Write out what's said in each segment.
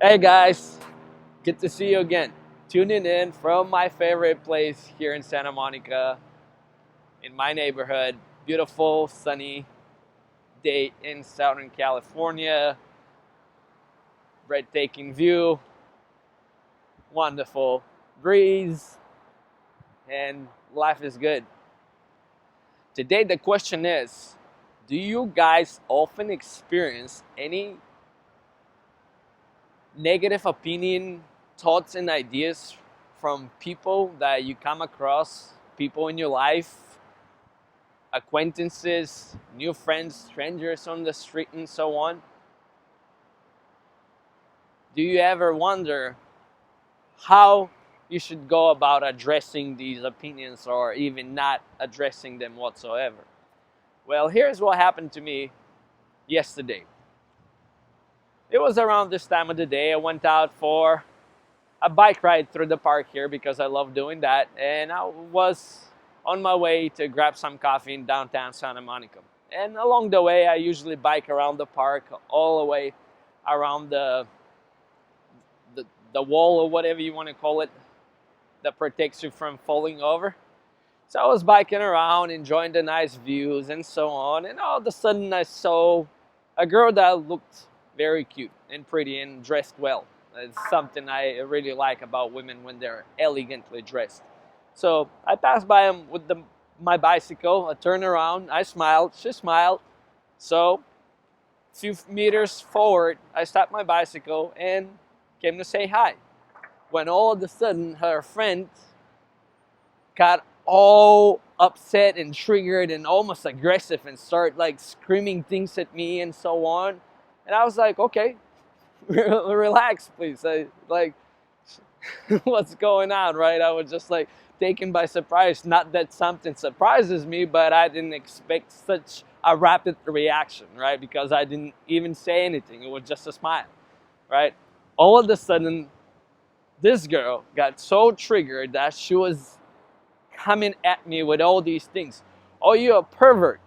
Hey guys, good to see you again. Tuning in from my favorite place here in Santa Monica, in my neighborhood. Beautiful, sunny day in Southern California. Breathtaking view, wonderful breeze, and life is good. Today, the question is, do you guys often experience any negative opinion, thoughts, and ideas from people that you come across, people in your life, acquaintances, new friends, strangers on the street, and so on? Do you ever wonder how you should go about addressing these opinions or even not addressing them whatsoever? Well, here's what happened to me yesterday. It was around this time of the day. I went out for a bike ride through the park here because I love doing that, and I was on my way to grab some coffee in downtown Santa Monica. And along the way, I usually bike around the park all the way around the wall or whatever you want to call it that protects you from falling over. So I was biking around, enjoying the nice views and so on, and all of a sudden I saw a girl that looked very cute and pretty and dressed well. It's something I really like about women when they're elegantly dressed. So I passed by him with my bicycle. I turned around, I smiled, she smiled. So a few meters forward, I stopped my bicycle and came to say hi. When all of a sudden her friend got all upset and triggered and almost aggressive and started like screaming things at me and so on. And I was like, okay, relax, please. What's going on, right? I was just like taken by surprise. Not that something surprises me, but I didn't expect such a rapid reaction, right? Because I didn't even say anything. It was just a smile, right? All of a sudden, this girl got so triggered that she was coming at me with all these things. Oh, you're a pervert.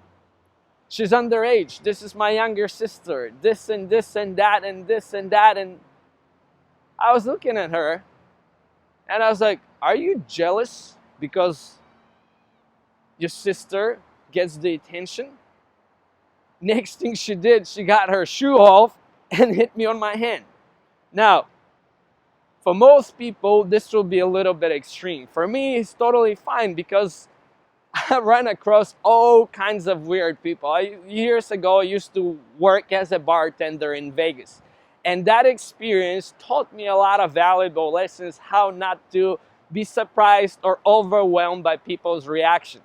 She's underage. This is my younger sister. This and this and that and this and that. And I was looking at her and I was like, are you jealous because your sister gets the attention? Next thing she did, she got her shoe off and hit me on my hand. Now, for most people, this will be a little bit extreme. For me, it's totally fine because I run across all kinds of weird people. Years ago, I used to work as a bartender in Vegas. And that experience taught me a lot of valuable lessons, how not to be surprised or overwhelmed by people's reaction.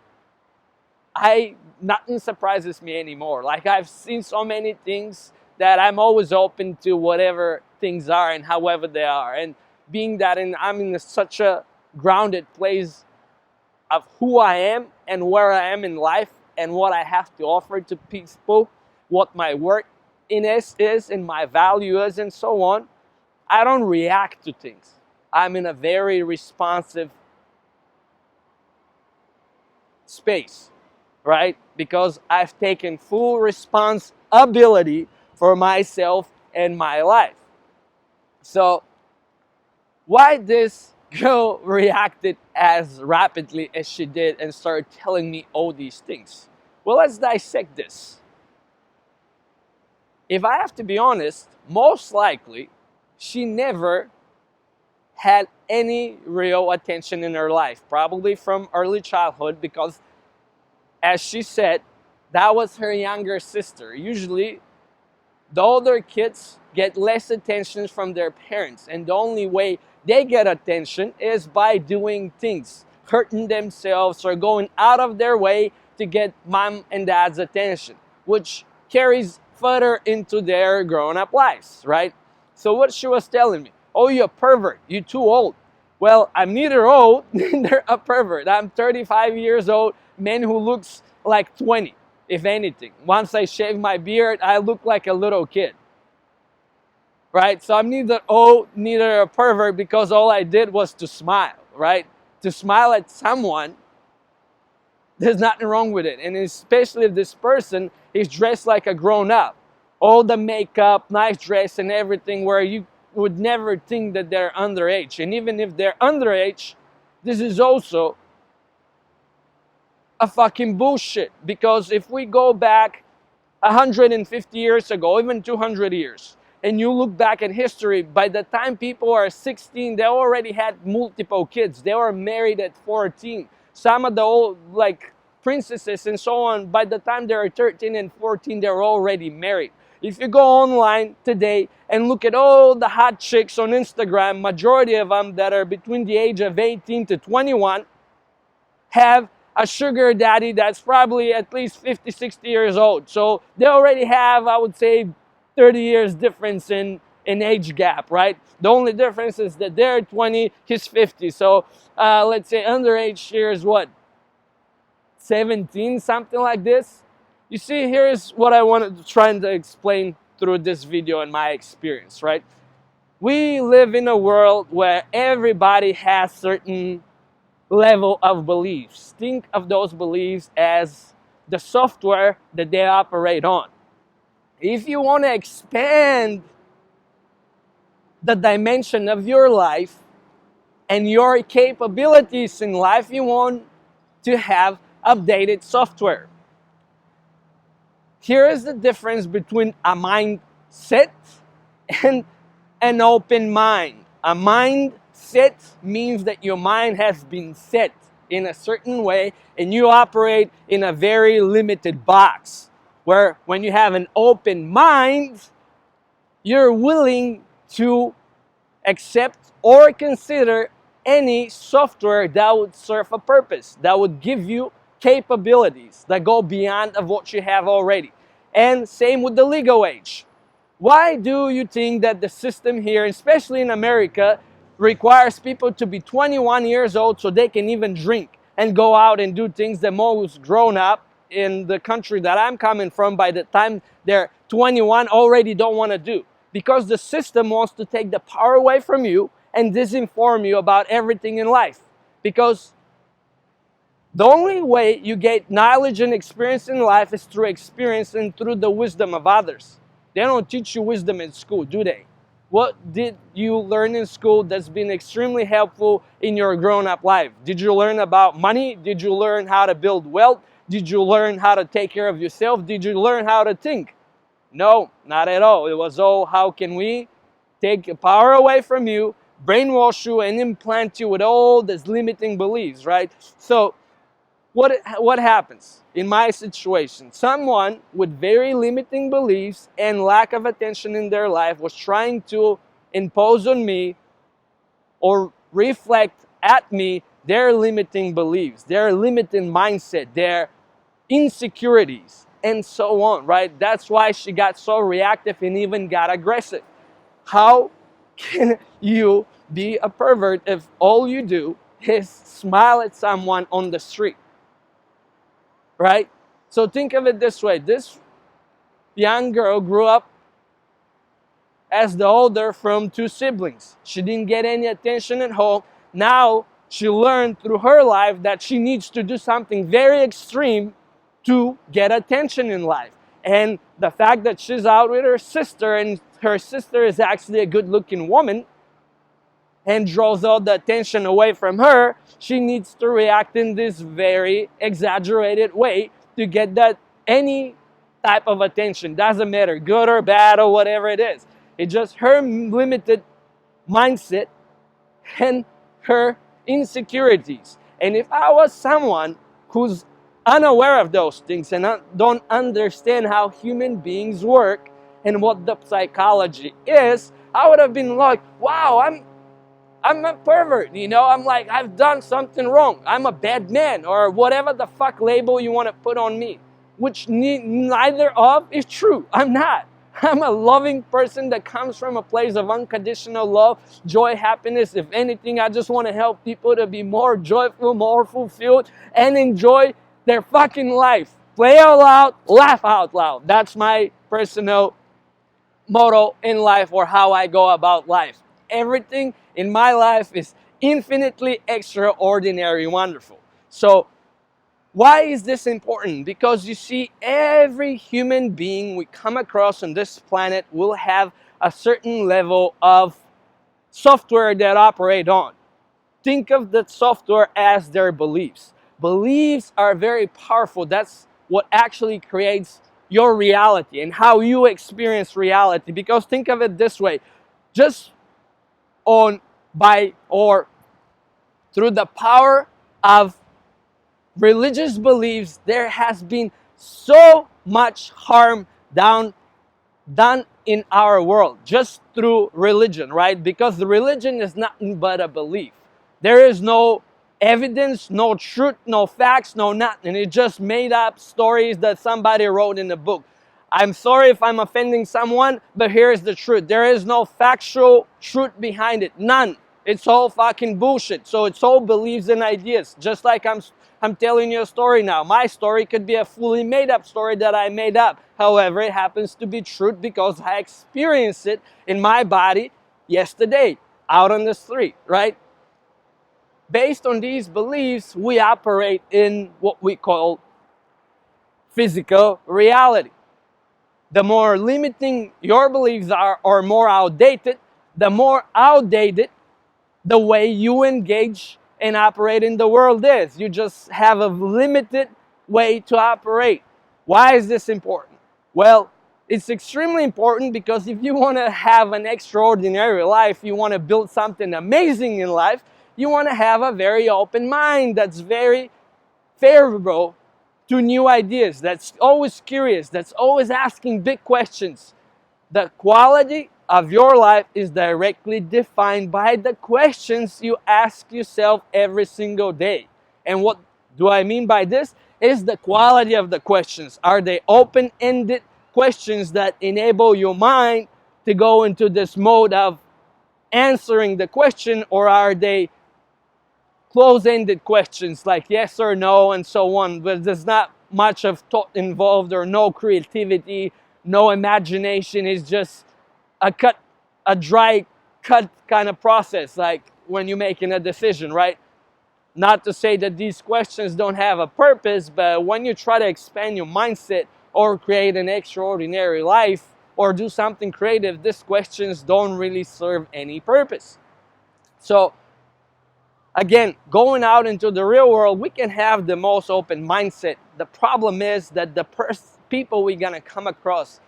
Nothing surprises me anymore. Like, I've seen so many things that I'm always open to whatever things are and however they are. And being that I'm in such a grounded place of who I am and where I am in life and what I have to offer to people, what my work is and my value is and so on, I don't react to things. I'm in a very responsive space, right? Because I've taken full responsibility for myself and my life. So why this girl reacted as rapidly as she did and started telling me all these things? Well, let's dissect this. If I have to be honest, most likely she never had any real attention in her life, probably from early childhood, because as she said, that was her younger sister. Usually, the older kids get less attention from their parents, and the only way they get attention is by doing things, hurting themselves or going out of their way to get mom and dad's attention, which carries further into their grown-up lives, right? So what she was telling me, oh, you're a pervert, you're too old. Well, I'm neither old nor a pervert. I'm 35 years old, man who looks like 20, if anything. Once I shave my beard, I look like a little kid. Right? So I'm neither old, neither a pervert, because all I did was to smile, right? To smile at someone, there's nothing wrong with it. And especially if this person is dressed like a grown-up. All the makeup, nice dress and everything, where you would never think that they're underage. And even if they're underage, this is also a fucking bullshit. Because if we go back 150 years ago, even 200 years, and you look back at history, by the time people are 16, they already had multiple kids. They were married at 14. Some of the old, like, princesses and so on, by the time they were 13 and 14, they were already married. If you go online today and look at all the hot chicks on Instagram, majority of them that are between the age of 18 to 21 have a sugar daddy that's probably at least 50, 60 years old. So they already have, I would say, 30 years difference in age gap, right? The only difference is that they're 20, he's 50. So let's say underage here is what? 17, something like this. You see, here's what I wanted to try and explain through this video and my experience, right? We live in a world where everybody has certain level of beliefs. Think of those beliefs as the software that they operate on. If you want to expand the dimension of your life and your capabilities in life, you want to have updated software. Here is the difference between a mindset and an open mind. A mindset means that your mind has been set in a certain way and you operate in a very limited box. Where when you have an open mind, you're willing to accept or consider any software that would serve a purpose, that would give you capabilities that go beyond of what you have already. And same with the legal age. Why do you think that the system here, especially in America, requires people to be 21 years old so they can even drink and go out and do things that most grown up in the country that I'm coming from, by the time they're 21, already don't want to do? Because the system wants to take the power away from you and disinform you about everything in life. Because the only way you get knowledge and experience in life is through experience and through the wisdom of others. They don't teach you wisdom in school, do they? What did you learn in school that's been extremely helpful in your grown-up life? Did you learn about money? Did you learn how to build wealth? Did you learn how to take care of yourself? Did you learn how to think? No, not at all. It was all, how can we take the power away from you, brainwash you, and implant you with all these limiting beliefs, right? So what happens in my situation? Someone with very limiting beliefs and lack of attention in their life was trying to impose on me or reflect at me their limiting beliefs, their limiting mindset, their insecurities, and so on, right? That's why she got so reactive and even got aggressive. How can you be a pervert if all you do is smile at someone on the street, right? So think of it this way. This young girl grew up as the older from two siblings. She didn't get any attention at home. Now she learned through her life that she needs to do something very extreme to get attention in life. And the fact that she's out with her sister, and her sister is actually a good-looking woman, and draws all the attention away from her, she needs to react in this very exaggerated way to get that any type of attention. Doesn't matter, good or bad or whatever it is. It's just her limited mindset and her insecurities. And if I was someone who's unaware of those things and don't understand how human beings work and what the psychology is, I would have been like, wow, I'm a pervert, you know? I'm like, I've done something wrong. I'm a bad man, or whatever the fuck label you want to put on me, which neither of is true. I'm not. I'm a loving person that comes from a place of unconditional love, joy, happiness. If anything, I just want to help people to be more joyful, more fulfilled, and enjoy their fucking life. Play out loud, laugh out loud. That's my personal motto in life, or how I go about life. Everything in my life is infinitely extraordinary wonderful. So why is this important? Because you see, every human being we come across on this planet will have a certain level of software that operate on. Think of the software as their beliefs. Beliefs are very powerful. That's what actually creates your reality and how you experience reality. Because think of it this way, just on by or through the power of religious beliefs, there has been so much harm done in our world just through religion, right? Because the religion is nothing but a belief. There is no evidence, no truth, no facts, no nothing. It's just made up stories that somebody wrote in a book. I'm sorry if I'm offending someone, but here's the truth. There is no factual truth behind it. None. It's all fucking bullshit. So it's all beliefs and ideas. Just like I'm telling you a story now. My story could be a fully made up story that I made up. However, it happens to be truth because I experienced it in my body yesterday out on the street, right? Based on these beliefs, we operate in what we call physical reality. The more limiting your beliefs are or more outdated, the more outdated the way you engage and operate in the world is. You just have a limited way to operate. Why is this important? Well, it's extremely important because if you want to have an extraordinary life, you want to build something amazing in life, you want to have a very open mind that's very favorable to new ideas, that's always curious, that's always asking big questions. The quality of your life is directly defined by the questions you ask yourself every single day. And what do I mean by this? Is the quality of the questions. Are they open-ended questions that enable your mind to go into this mode of answering the question, or are they close-ended questions like yes or no and so on, but there's not much of thought involved or no creativity, no imagination? It's just a dry cut kind of process, like when you're making a decision, right? Not to say that these questions don't have a purpose, but when you try to expand your mindset or create an extraordinary life or do something creative, these questions don't really serve any purpose. So again, going out into the real world, we can have the most open mindset. The problem is that the people we're gonna come across,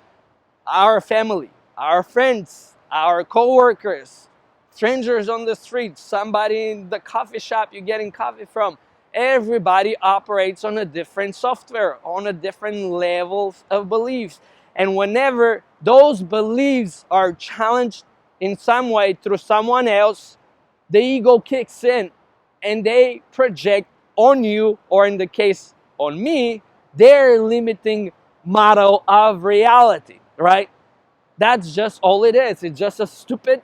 our family, our friends, our co-workers, strangers on the street, somebody in the coffee shop you're getting coffee from, everybody operates on a different software, on a different levels of beliefs. And whenever those beliefs are challenged in some way through someone else, the ego kicks in and they project on you, or in the case on me, their limiting model of reality, right? That's just all it is. It's just a stupid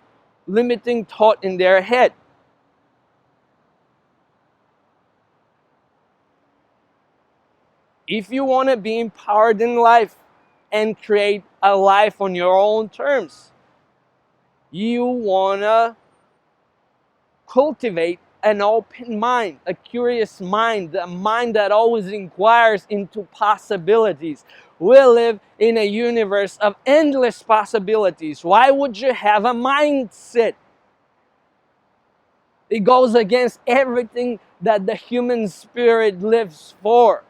limiting thought in their head. If you want to be empowered in life and create a life on your own terms, you want to cultivate an open mind, a curious mind, a mind that always inquires into possibilities. We live in a universe of endless possibilities. Why would you have a mindset? It goes against everything that the human spirit lives for,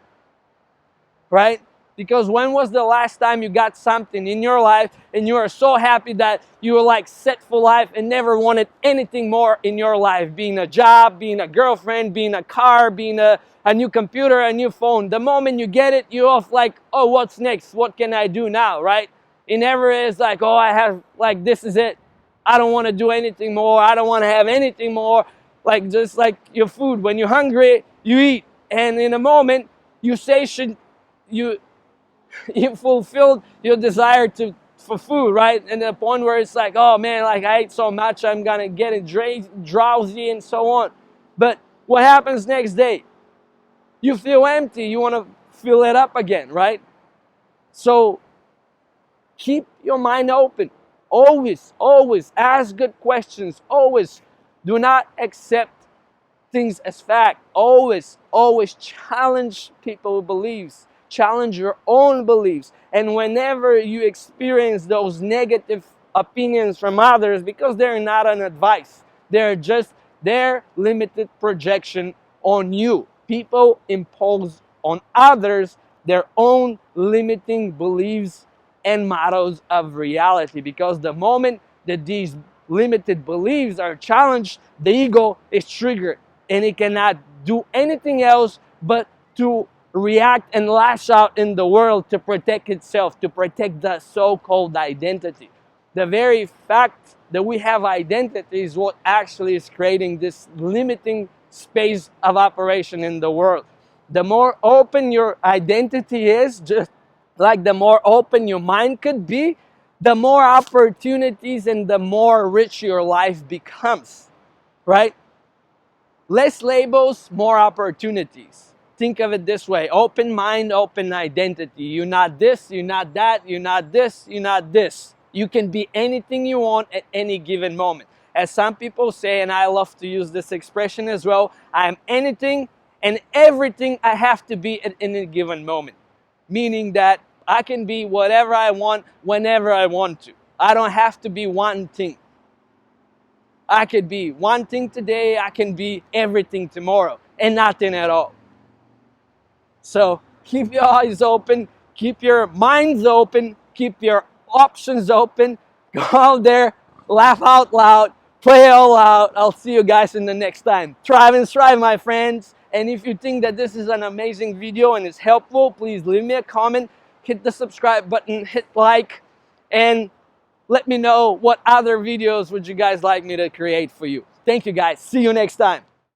right? Because when was the last time you got something in your life and you are so happy that you were like set for life and never wanted anything more in your life? Being a job, being a girlfriend, being a car, being a new computer, a new phone. The moment you get it, you're off like, oh, what's next? What can I do now, right? It never is like, oh, I have, like, this is it. I don't want to do anything more. I don't want to have anything more. Like, just like your food. When you're hungry, you eat. And in a moment, you fulfilled your desire for food, right? And the point where it's like, oh man, like I ate so much, I'm gonna get drowsy and so on. But what happens next day? You feel empty. You want to fill it up again, right? So keep your mind open. Always, always ask good questions. Always do not accept things as fact. Always, always challenge people's beliefs. Challenge your own beliefs. And whenever you experience those negative opinions from others because they're not an advice. They're just their limited projection on you. People impose on others their own limiting beliefs and models of reality, because the moment that these limited beliefs are challenged, the ego is triggered and it cannot do anything else but to react and lash out in the world to protect itself, to protect the so-called identity. The very fact that we have identity is what actually is creating this limiting space of operation in the world. The more open your identity is, just like the more open your mind could be, the more opportunities and the more rich your life becomes, right? Less labels, more opportunities. Think of it this way: open mind, open identity. You're not this, you're not that, you're not this, you're not this. You can be anything you want at any given moment. As some people say, and I love to use this expression as well, I am anything and everything I have to be at any given moment. Meaning that I can be whatever I want, whenever I want to. I don't have to be one thing. I could be one thing today, I can be everything tomorrow, and nothing at all. So keep your eyes open, keep your minds open, keep your options open. Go out there, laugh out loud, play all out. I'll see you guys in the next time. Thrive and strive, my friends. And if you think that this is an amazing video and it's helpful, please leave me a comment, hit the subscribe button, hit like, and let me know what other videos would you guys like me to create for you. Thank you guys. See you next time.